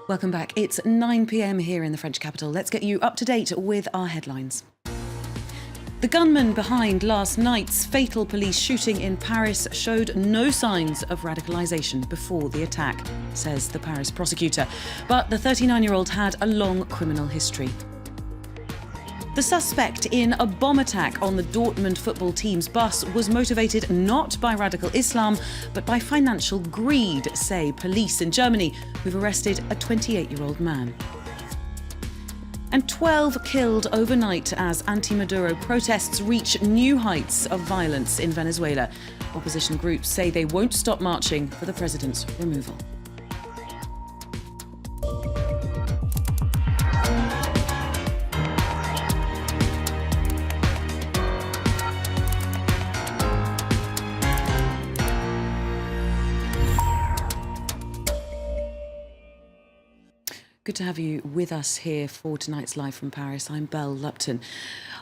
Welcome back. It's 9 p.m. here in the French capital. Let's get you up to date with our headlines. The gunman behind last night's fatal police shooting in Paris showed no signs of radicalisation before the attack, says the Paris prosecutor. But the 39-year-old had a long criminal history. The suspect in a bomb attack on the Dortmund football team's bus was motivated not by radical Islam, but by financial greed, say police in Germany, who've arrested a 28-year-old man. And 12 killed overnight as anti-Maduro protests reach new heights of violence in Venezuela. Opposition groups say they won't stop marching for the president's removal. Good to have you with us here for tonight's Live from Paris. I'm Belle Lupton.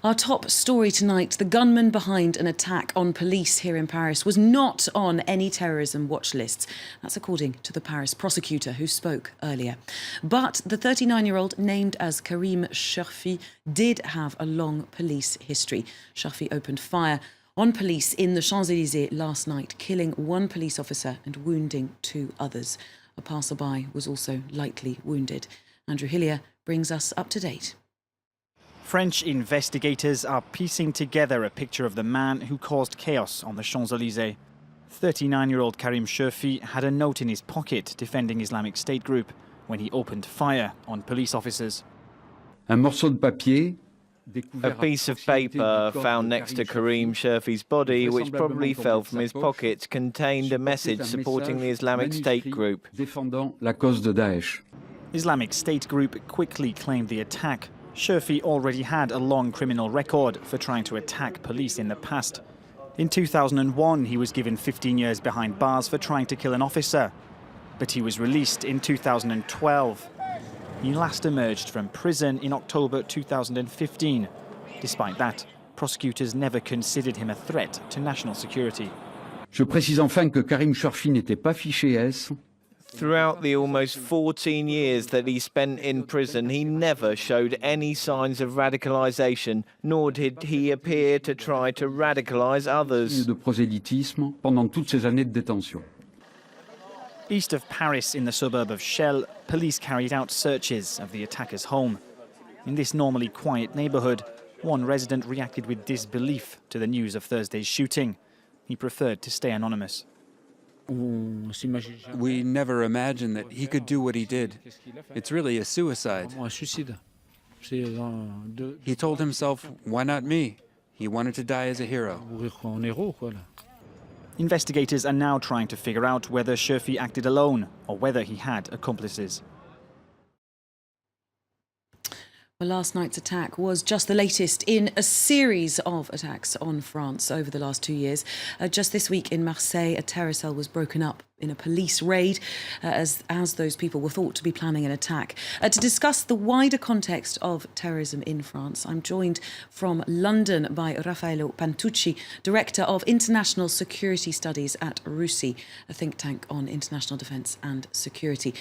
Our top story tonight, the gunman behind an attack on police here in Paris was not on any terrorism watch lists. That's according to the Paris prosecutor who spoke earlier. But the 39-year-old, named as Karim Cherfi, did have a long police history. Cherfi opened fire on police in the Champs-Élysées last night, killing one police officer and wounding two others. A passerby was also lightly wounded. Andrew Hillier brings us up to date. French investigators are piecing together a picture of the man who caused chaos on the Champs-Élysées. 39-year-old Karim Cherfi had a note in his pocket defending Islamic State group when he opened fire on police officers. Un morceau de papier. A piece of paper found next to Karim Cherfi's body, which probably fell from his pocket, contained a message supporting the Islamic State group. Islamic State group quickly claimed the attack. Cherfi already had a long criminal record for trying to attack police in the past. In 2001, he was given 15 years behind bars for trying to kill an officer. But he was released in 2012. He last emerged from prison in October 2015. Despite that, prosecutors never considered him a threat to national security. Je précise enfin que Karim Cherfi n'était pas fiché S. Throughout the almost 14 years that he spent in prison, he never showed any signs of radicalisation, nor did he appear to try to radicalise others. De prosélytisme pendant toutes ces années de détention. East of Paris, in the suburb of Chelles, police carried out searches of the attacker's home. In this normally quiet neighbourhood, one resident reacted with disbelief to the news of Thursday's shooting. He preferred to stay anonymous. We never imagined that he could do what he did. It's really a suicide. He told himself, why not me? He wanted to die as a hero. Investigators are now trying to figure out whether Cherfi acted alone or whether he had accomplices. Well, last night's attack was just the latest in a series of attacks on France over the last 2 years. Just this week in Marseille, a terror cell was broken up in a police raid as those people were thought to be planning an attack. To discuss the wider context of terrorism in France, I'm joined from London by Raphael Pantucci, Director of International Security Studies at RUSI, a think tank on international defence and security.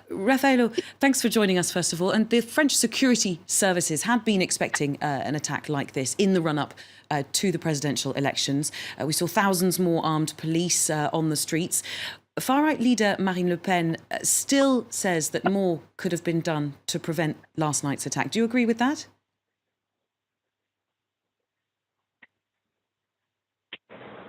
Raphael, thanks for joining us, first of all. And the French security services had been expecting an attack like this in the run-up to the presidential elections. We saw thousands more armed police on the streets. Far-right leader Marine Le Pen still says that more could have been done to prevent last night's attack. Do you agree with that?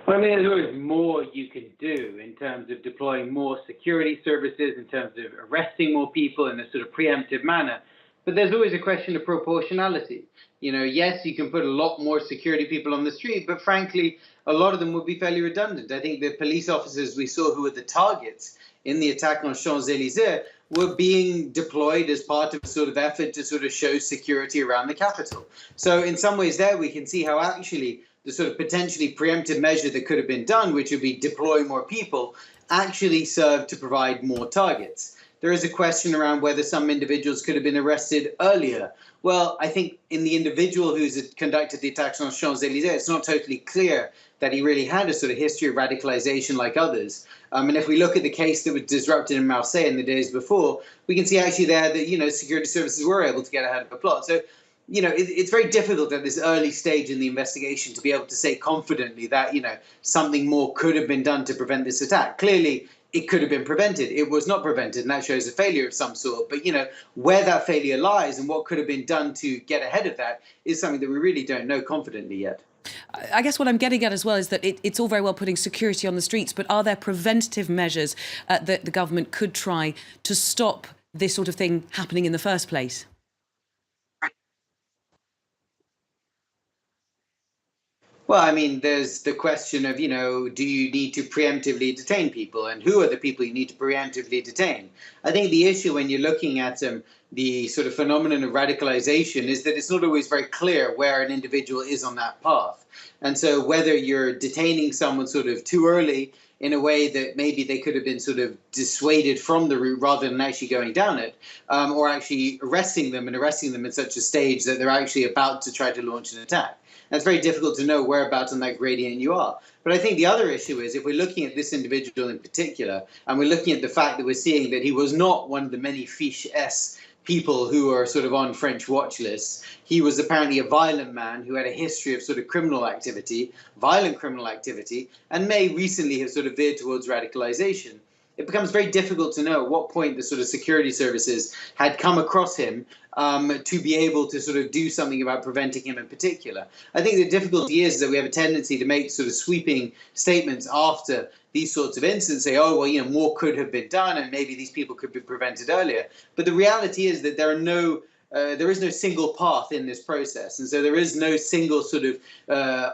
Well, I mean, there's always more you can do in terms of deploying more security services, in terms of arresting more people in a sort of preemptive manner. But there's always a question of proportionality. You know, yes, you can put a lot more security people on the street, but frankly, a lot of them would be fairly redundant. I think the police officers we saw who were the targets in the attack on Champs-Élysées were being deployed as part of a sort of effort to sort of show security around the capital. So in some ways there we can see how actually the sort of potentially preemptive measure that could have been done, which would be deploy more people, actually served to provide more targets. there is a question around whether some individuals could have been arrested earlier. Well, I think in the individual who's conducted the attacks on Champs-Élysées, it's not totally clear that he really had a sort of history of radicalization like others. And if we look at the case that was disrupted in Marseille in the days before, we can see actually there that, security services were able to get ahead of a plot. So, it's very difficult at this early stage in the investigation to be able to say confidently that, something more could have been done to prevent this attack. Clearly, it could have been prevented. It was not prevented, and that shows a failure of some sort. But, where that failure lies and what could have been done to get ahead of that is something that we really don't know confidently yet. I guess what I'm getting at as well is that it's all very well putting security on the streets, but are there preventative measures that the government could try to stop this sort of thing happening in the first place? Well, I mean, there's the question of, do you need to preemptively detain people, and who are the people you need to preemptively detain? I think the issue when you're looking at the sort of phenomenon of radicalization is that it's not always very clear where an individual is on that path. And so whether you're detaining someone sort of too early in a way that maybe they could have been sort of dissuaded from the route rather than actually going down it, or actually arresting them at such a stage that they're actually about to try to launch an attack. And it's very difficult to know whereabouts on that gradient you are. But I think the other issue is if we're looking at this individual in particular, and we're looking at the fact that we're seeing that he was not one of the many fiche S people who are sort of on French watch lists. He was apparently a violent man who had a history of sort of violent criminal activity, and may recently have sort of veered towards radicalization. It becomes very difficult to know at what point the sort of security services had come across him to be able to sort of do something about preventing him in particular. I think the difficulty is that we have a tendency to make sort of sweeping statements after these sorts of incidents, say, oh, well, more could have been done and maybe these people could be prevented earlier. But the reality is that there is no single path in this process. And so there is no single sort of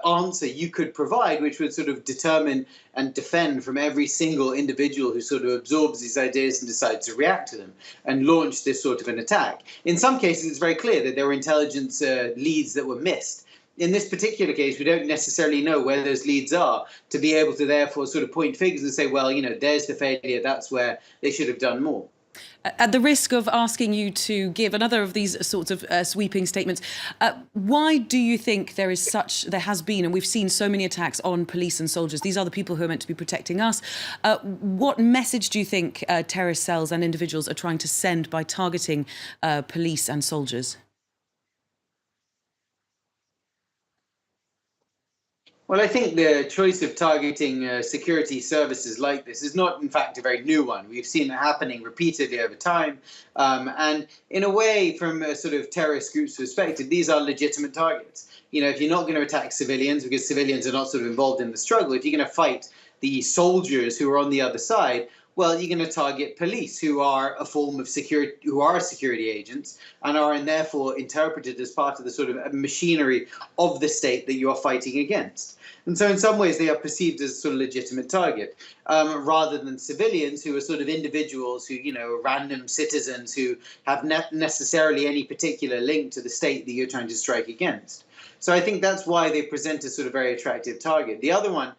answer you could provide which would sort of determine and defend from every single individual who sort of absorbs these ideas and decides to react to them and launch this sort of an attack. In some cases, it's very clear that there were intelligence leads that were missed. In this particular case, we don't necessarily know where those leads are to be able to therefore sort of point fingers and say, well, there's the failure, that's where they should have done more. At the risk of asking you to give another of these sorts of sweeping statements, why do you think there has been, and we've seen so many attacks on police and soldiers, these are the people who are meant to be protecting us. What message do you think terrorist cells and individuals are trying to send by targeting police and soldiers? Well, I think the choice of targeting security services like this is not, in fact, a very new one. We've seen it happening repeatedly over time. And in a way, from a sort of terrorist group's perspective, these are legitimate targets. If you're not going to attack civilians because civilians are not sort of involved in the struggle, if you're going to fight the soldiers who are on the other side, well, you're going to target police who are a form of security, who are security agents and are therefore interpreted as part of the sort of machinery of the state that you are fighting against. And so in some ways they are perceived as a sort of legitimate target rather than civilians who are sort of individuals who, random citizens who have not necessarily any particular link to the state that you're trying to strike against. So I think that's why they present a sort of very attractive target. The other one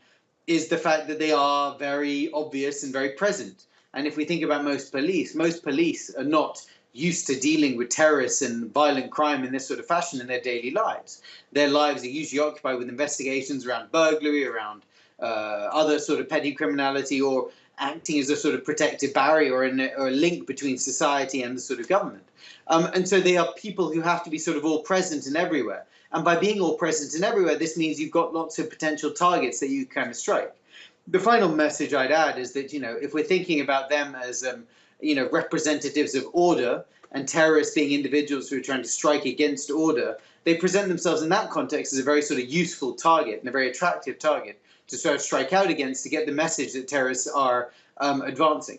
is the fact that they are very obvious and very present. And if we think about most police are not used to dealing with terrorists and violent crime in this sort of fashion in their daily lives. Their lives are usually occupied with investigations around burglary, around other sort of petty criminality, or acting as a sort of protective barrier or a link between society and the sort of government. And so they are people who have to be sort of all present and everywhere. And by being all present and everywhere, this means you've got lots of potential targets that you kind of strike. The final message I'd add is that, if we're thinking about them as, representatives of order and terrorists being individuals who are trying to strike against order, they present themselves in that context as a very sort of useful target and a very attractive target to sort of strike out against to get the message that terrorists are advancing.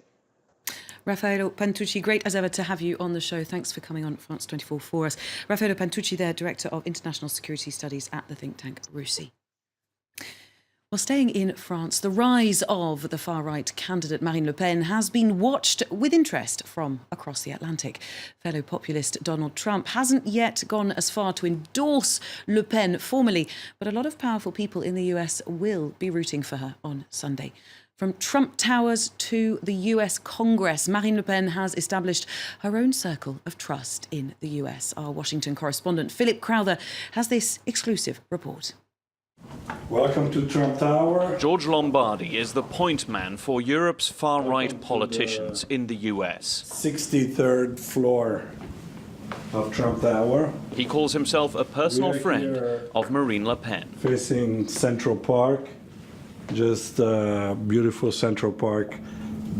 Raphael Pantucci, great as ever to have you on the show. Thanks for coming on France 24 for us. Raphael Pantucci there, Director of International Security Studies at the think tank RUSI. Well, staying in France, the rise of the far-right candidate Marine Le Pen has been watched with interest from across the Atlantic. Fellow populist Donald Trump hasn't yet gone as far to endorse Le Pen formally, but a lot of powerful people in the US will be rooting for her on Sunday. From Trump Towers to the US Congress, Marine Le Pen has established her own circle of trust in the US. Our Washington correspondent Philip Crowther has this exclusive report. Welcome to Trump Tower. George Lombardi is the point man for Europe's far-right politicians in the US. 63rd floor of Trump Tower. He calls himself a personal friend of Marine Le Pen. Facing Central Park, just beautiful Central Park.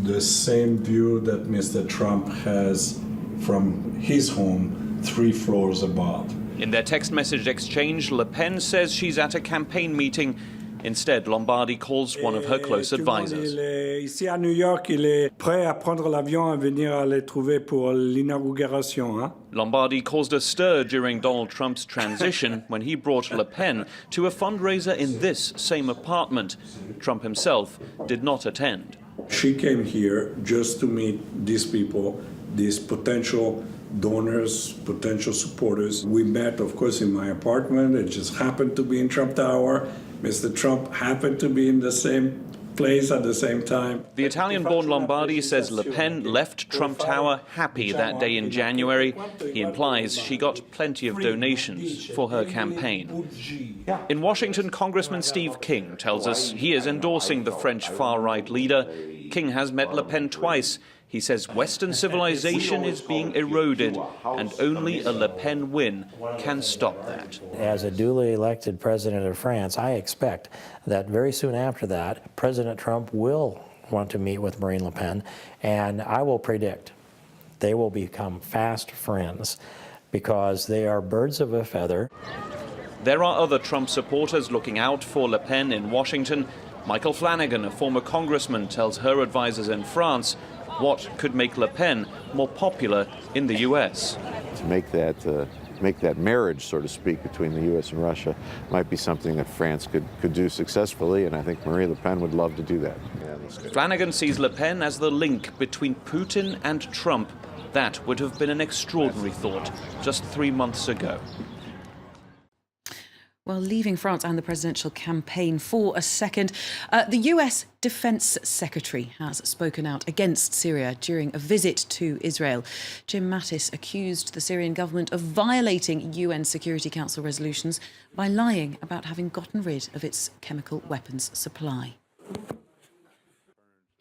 The same view that Mr. Trump has from his home 3 floors above. In their text message exchange, Le Pen says she's at a campaign meeting. Instead, Lombardi calls one of her close advisors. Ici à New York, il est prêt à prendre l'avion et venir les trouver pour l'inauguration. Lombardi caused a stir during Donald Trump's transition when he brought Le Pen to a fundraiser in this same apartment. Trump himself did not attend. She came here just to meet these people, these potential donors, potential supporters. We met, of course, in my apartment. It just happened to be in Trump Tower. Mr. Trump happened to be in the same place at the same time. The Italian-born Lombardi says Le Pen left Trump Tower happy that day in January. He implies she got plenty of donations for her campaign. In Washington, Congressman Steve King tells us he is endorsing the French far-right leader. King has met Le Pen twice. He says Western civilization is being eroded, and only a Le Pen win can stop that. As a duly elected president of France, I expect that very soon after that, President Trump will want to meet with Marine Le Pen, and I will predict they will become fast friends because they are birds of a feather. There are other Trump supporters looking out for Le Pen in Washington. Michael Flanagan, a former congressman, tells her advisors in France what could make Le Pen more popular in the U.S. To make that marriage, so to speak, between the U.S. and Russia might be something that France could do successfully, and I think Marine Le Pen would love to do that. Flanagan sees Le Pen as the link between Putin and Trump. That would have been an extraordinary thought just 3 months ago. Well, leaving France and the presidential campaign for a second, the US Defense Secretary has spoken out against Syria during a visit to Israel. Jim Mattis accused the Syrian government of violating UN Security Council resolutions by lying about having gotten rid of its chemical weapons supply.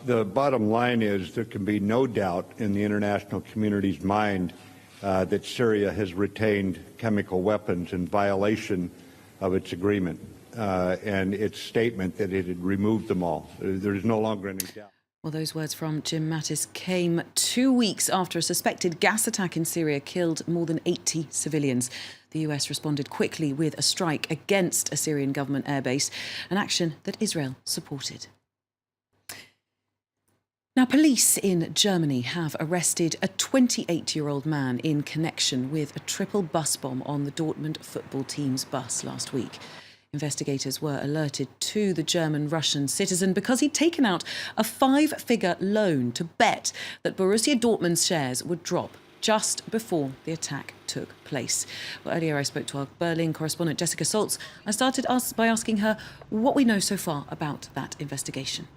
The bottom line is there can be no doubt in the international community's mind that Syria has retained chemical weapons in violation of its agreement and its statement that it had removed them all. There is no longer any doubt. Well, those words from Jim Mattis came 2 weeks after a suspected gas attack in Syria killed more than 80 civilians. The US responded quickly with a strike against a Syrian government airbase, an action that Israel supported. Now, police in Germany have arrested a 28-year-old man in connection with a triple bus bomb on the Dortmund football team's bus last week. Investigators were alerted to the German-Russian citizen because he'd taken out a 5-figure loan to bet that Borussia Dortmund's shares would drop just before the attack took place. Well, earlier I spoke to our Berlin correspondent Jessica Soltz. I started by asking her what we know so far about that investigation.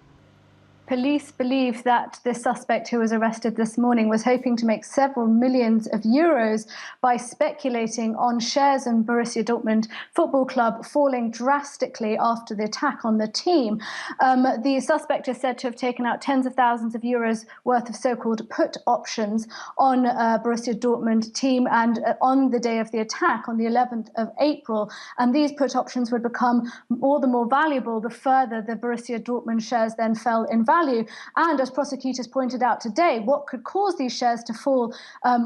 Police believe that the suspect who was arrested this morning was hoping to make several millions of euros by speculating on shares in Borussia Dortmund Football Club falling drastically after the attack on the team. The suspect is said to have taken out tens of thousands of euros worth of so-called put options on Borussia Dortmund team and on the day of the attack on the 11th of April. And these put options would become all the more valuable the further the Borussia Dortmund shares then fell in value. And as prosecutors pointed out today, what could cause these shares to fall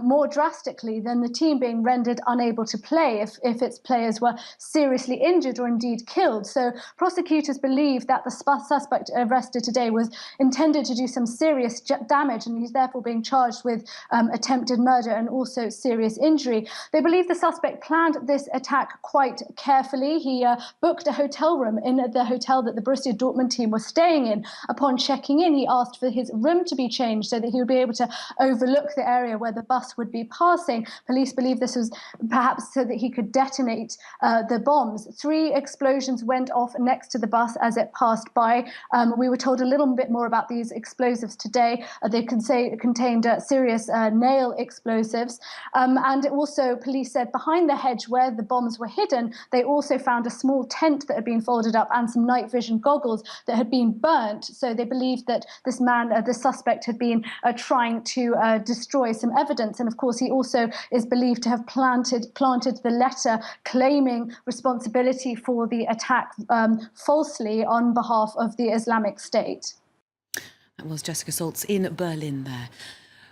more drastically than the team being rendered unable to play if its players were seriously injured or indeed killed. So prosecutors believe that the suspect arrested today was intended to do some serious damage, and he's therefore being charged with attempted murder and also serious injury. They believe the suspect planned this attack quite carefully. He booked a hotel room in the hotel that the Borussia Dortmund team was staying in upon checking checking in, he asked for his room to be changed so that he would be able to overlook the area where the bus would be passing. Police believe this was perhaps so that he could detonate the bombs. 3 explosions went off next to the bus as it passed by. We were told a little bit more about these explosives today. They contained serious nail explosives. And also, police said behind the hedge where the bombs were hidden, they also found a small tent that had been folded up and some night vision goggles that had been burnt. So they believed that this man, the suspect, had been trying to destroy some evidence. And of course, he also is believed to have planted the letter claiming responsibility for the attack falsely on behalf of the Islamic State. That was Jessica Saltz in Berlin there.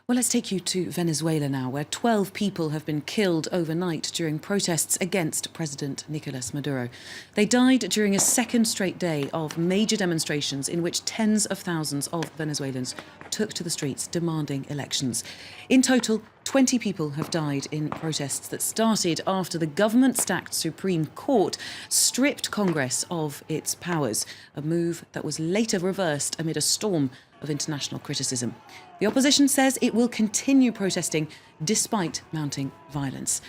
Well, let's take you to Venezuela now, where 12 people have been killed overnight during protests against President Nicolas Maduro. They died during a second straight day of major demonstrations in which tens of thousands of Venezuelans took to the streets demanding elections. In total, 20 people have died in protests that started after the government-stacked Supreme Court stripped Congress of its powers, a move that was later reversed amid a storm of international criticism. The opposition says it will continue protesting despite mounting violence.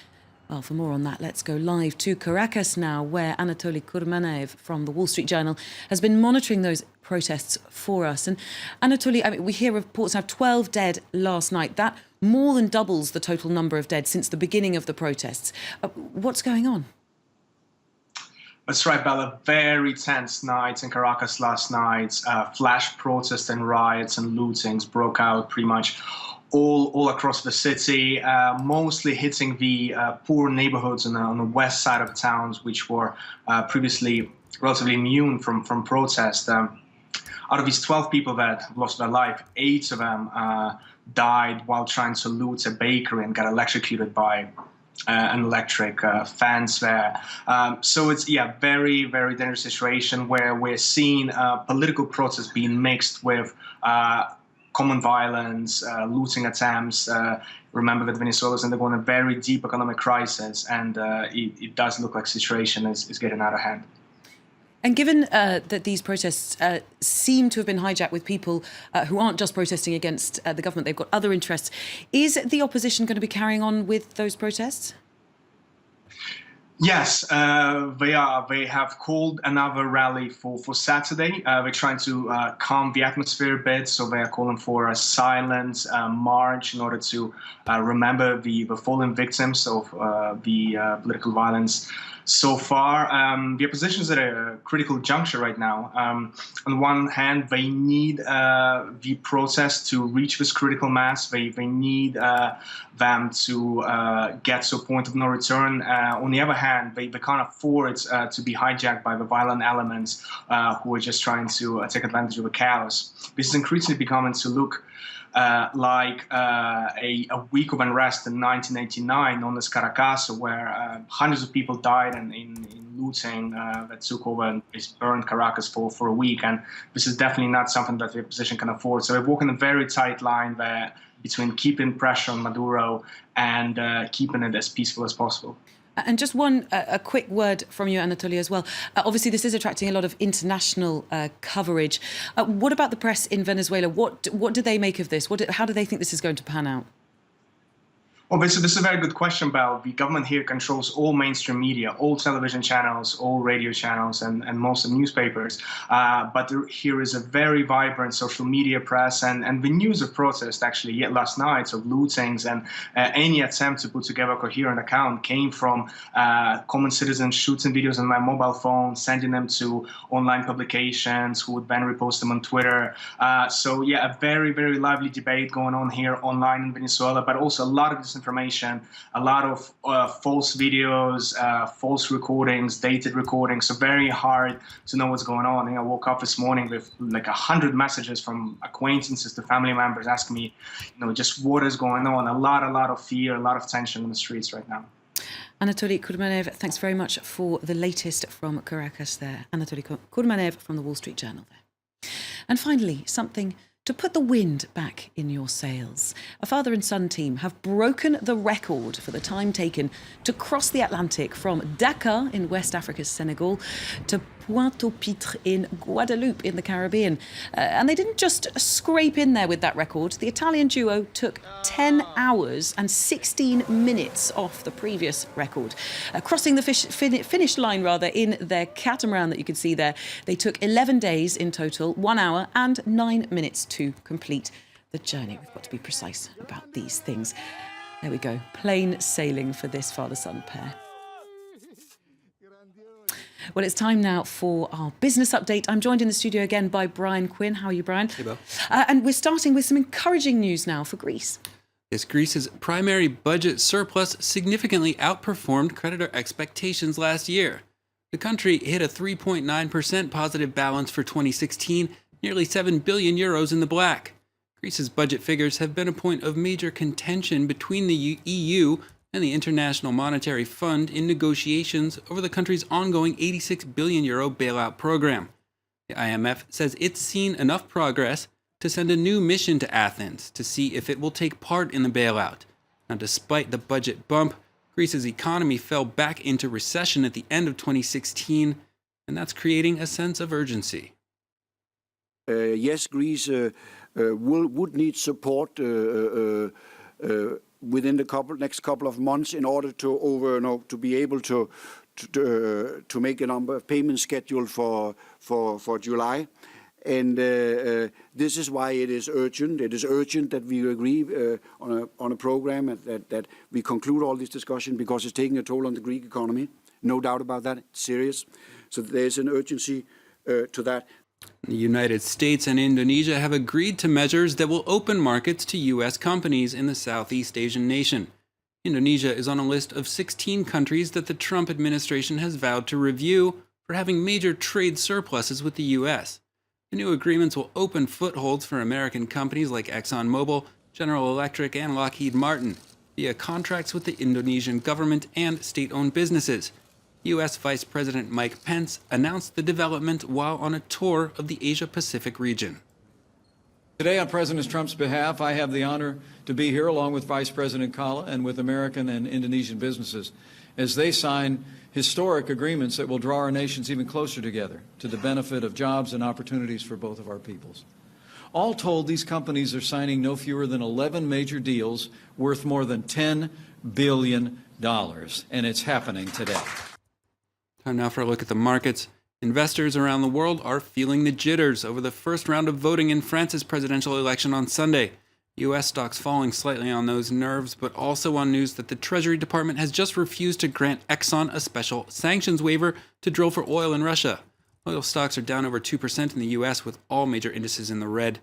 Well, for more on that, let's go live to Caracas now, where Anatoly Kurmanev from the Wall Street Journal has been monitoring those protests for us. And Anatoly, we hear reports of 12 dead last night. That more than doubles the total number of dead since the beginning of the protests. What's going on? That's right, Bella. Very tense night in Caracas last night. Flash protests and riots and lootings broke out pretty much all across the city, mostly hitting the poor neighborhoods on the west side of towns, which were previously relatively immune from protest. Out of these 12 people that lost their life, 8 of them died while trying to loot a bakery and got electrocuted by an electric fence there. So it's, very, very dangerous situation where we're seeing political protests being mixed with common violence, looting attempts. Remember that Venezuela is undergoing a very deep economic crisis, and it does look like the situation is getting out of hand. And given that these protests seem to have been hijacked with people who aren't just protesting against the government, they've got other interests, is the opposition going to be carrying on with those protests? Yes, they are. They have called another rally for Saturday. They're trying to calm the atmosphere a bit, so they are calling for a silent march in order to remember the fallen victims of the political violence so far. The opposition is at a critical juncture right now. On one hand, they need the protests to reach this critical mass. They need them to get to a point of no return. On the other hand, they can't afford to be hijacked by the violent elements who are just trying to take advantage of the chaos. This is increasingly becoming to look like a week of unrest in 1989, known as Caracas, where hundreds of people died in looting that took over and burned Caracas for a week. And this is definitely not something that the opposition can afford. So they're walking a very tight line there between keeping pressure on Maduro and keeping it as peaceful as possible. And just a quick word from you, Anatoly, as well. Obviously, this is attracting a lot of international coverage. What about the press in Venezuela? What do they make of this? How do they think this is going to pan out? Well, this is a very good question, Belle. The government here controls all mainstream media, all television channels, all radio channels, and most of the newspapers. But here is a very vibrant social media press, and the news of protest, actually, yet last night, of lootings and any attempt to put together a coherent account came from common citizens shooting videos on my mobile phone, sending them to online publications who would then repost them on Twitter. So, a very, very lively debate going on here online in Venezuela, but also a lot of disinformation, a lot of false videos, false recordings, dated recordings. So very hard to know what's going on. I woke up this morning with like 100 messages from acquaintances to family members asking me, just what is going on. A lot of fear, a lot of tension on the streets right now. Anatoly Kurmanev, thanks very much for the latest from Caracas there. Anatoly Kurmanev from the Wall Street Journal there. And finally, something To put the wind back in your sails, a father and son team have broken the record for the time taken to cross the Atlantic from Dakar in West Africa's Senegal to Pointe-au-Pitre in Guadeloupe in the Caribbean. And they didn't just scrape in there with that record. The Italian duo took 10 hours and 16 minutes off the previous record. Crossing the finish line in their catamaran that you can see there, they took 11 days in total, 1 hour and 9 minutes to complete the journey. We've got to be precise about these things. There we go, plain sailing for this father-son pair. Well, it's time now for our business update. I'm joined in the studio again by Brian Quinn. How are you, Brian? Hey, Bill. And we're starting with some encouraging news now for Greece. Yes, Greece's primary budget surplus significantly outperformed creditor expectations last year. The country hit a 3.9% positive balance for 2016, nearly 7 billion euros in the black. Greece's budget figures have been a point of major contention between the EU and the International Monetary Fund in negotiations over the country's ongoing 86 billion euro bailout program. The IMF says it's seen enough progress to send a new mission to Athens to see if it will take part in the bailout. Now, despite the budget bump, Greece's economy fell back into recession at the end of 2016, and that's creating a sense of urgency. Yes, Greece would need support within the next couple of months in order to be able to make a number of payment schedule for July. And this is why it is urgent. It is urgent that we agree on a program and that we conclude all this discussion, because it's taking a toll on the Greek economy. No doubt about that. It's serious. So there's an urgency to that. The United States and Indonesia have agreed to measures that will open markets to U.S. companies in the Southeast Asian nation. Indonesia is on a list of 16 countries that the Trump administration has vowed to review for having major trade surpluses with the U.S. The new agreements will open footholds for American companies like ExxonMobil, General Electric, and Lockheed Martin via contracts with the Indonesian government and state-owned businesses. U.S. Vice President Mike Pence announced the development while on a tour of the Asia-Pacific region. Today, on President Trump's behalf, I have the honor to be here along with Vice President Kala and with American and Indonesian businesses as they sign historic agreements that will draw our nations even closer together to the benefit of jobs and opportunities for both of our peoples. All told, these companies are signing no fewer than 11 major deals worth more than $10 billion, and it's happening today. Time now for a look at the markets. Investors around the world are feeling the jitters over the first round of voting in France's presidential election on Sunday. U.S. stocks falling slightly on those nerves, but also on news that the Treasury Department has just refused to grant Exxon a special sanctions waiver to drill for oil in Russia. Oil stocks are down over 2% in the U.S., with all major indices in the red.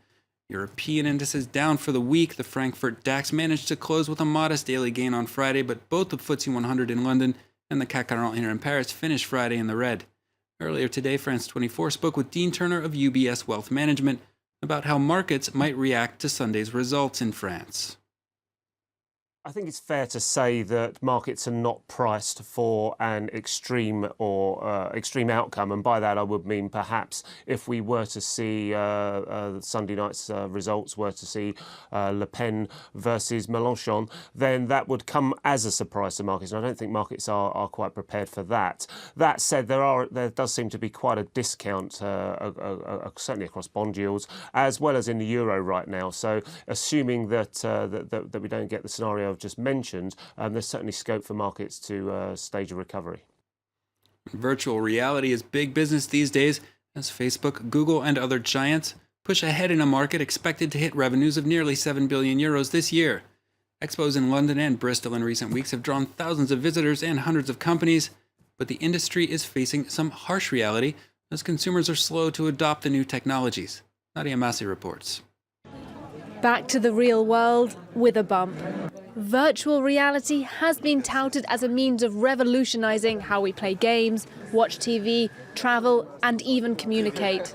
European indices down for the week. The Frankfurt DAX managed to close with a modest daily gain on Friday, but both the FTSE 100 in London and the CAC 40 here in Paris finished Friday in the red. Earlier today, France 24 spoke with Dean Turner of UBS Wealth Management about how markets might react to Sunday's results in France. I think it's fair to say that markets are not priced for an extreme outcome, and by that I would mean perhaps if we were to see Sunday night's results were to see Le Pen versus Mélenchon, then that would come as a surprise to markets, and I don't think markets are quite prepared for that. That said, there does seem to be quite a discount, certainly across bond yields as well as in the euro right now. So assuming that we don't get the scenario I've just mentioned, there's certainly scope for markets to stage a recovery. Virtual reality is big business these days as Facebook, Google, and other giants push ahead in a market expected to hit revenues of nearly 7 billion euros this year. Expos in London and Bristol in recent weeks have drawn thousands of visitors and hundreds of companies, but the industry is facing some harsh reality as consumers are slow to adopt the new technologies. Nadia Massi reports. Back to the real world with a bump. Virtual reality has been touted as a means of revolutionizing how we play games, watch TV, travel, and even communicate.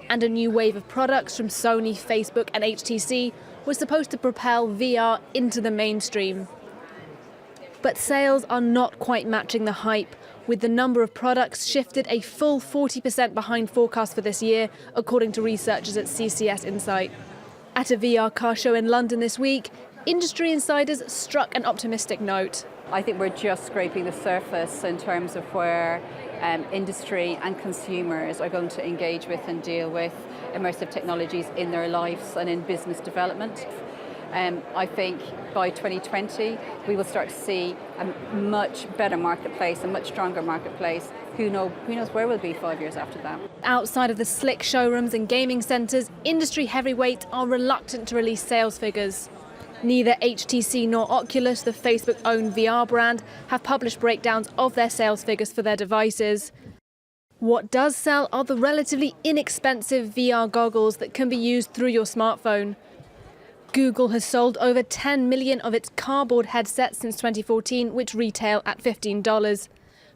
And a new wave of products from Sony, Facebook, and HTC was supposed to propel VR into the mainstream. But sales are not quite matching the hype, with the number of products shifted a full 40% behind forecast for this year, according to researchers at CCS Insight. At a VR car show in London this week, industry insiders struck an optimistic note. I think we're just scraping the surface in terms of where industry and consumers are going to engage with and deal with immersive technologies in their lives and in business development. I think by 2020 we will start to see a much better marketplace, a much stronger marketplace. Who knows where we'll be 5 years after that. Outside of the slick showrooms and gaming centres, industry heavyweights are reluctant to release sales figures. Neither HTC nor Oculus, the Facebook-owned VR brand, have published breakdowns of their sales figures for their devices. What does sell are the relatively inexpensive VR goggles that can be used through your smartphone. Google has sold over 10 million of its cardboard headsets since 2014, which retail at $15.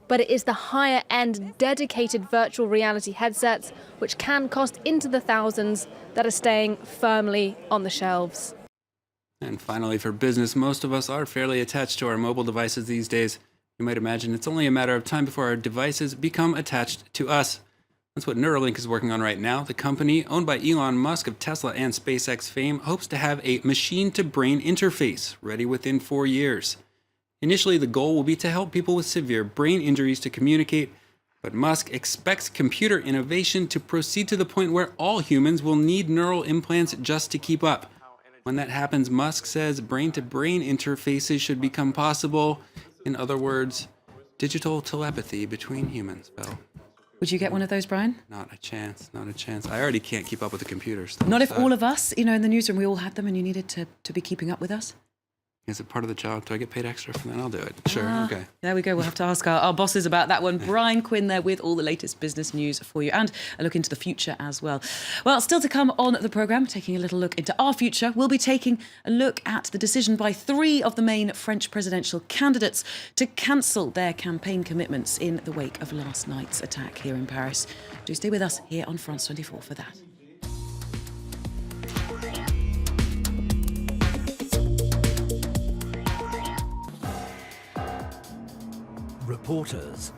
But it is the higher-end dedicated virtual reality headsets, which can cost into the thousands, that are staying firmly on the shelves. And finally, for business, most of us are fairly attached to our mobile devices these days. You might imagine it's only a matter of time before our devices become attached to us. That's what Neuralink is working on right now. The company, owned by Elon Musk of Tesla and SpaceX fame, hopes to have a machine-to-brain interface ready within 4 years. Initially, the goal will be to help people with severe brain injuries to communicate, but Musk expects computer innovation to proceed to the point where all humans will need neural implants just to keep up. When that happens, Musk says brain-to-brain interfaces should become possible. In other words, digital telepathy between humans, Bill. Would you get one of those, Brian? Not a chance, not a chance. I already can't keep up with the computers. Not if all of us, in the newsroom, we all had them and you needed to be keeping up with us? Is it part of the job? Do I get paid extra for that? I'll do it. Sure, okay. There we go. We'll have to ask our bosses about that one. Brian Quinn there with all the latest business news for you and a look into the future as well. Well, still to come on the programme, taking a little look into our future, we'll be taking a look at the decision by 3 of the main French presidential candidates to cancel their campaign commitments in the wake of last night's attack here in Paris. Do stay with us here on France 24 for that. Reporters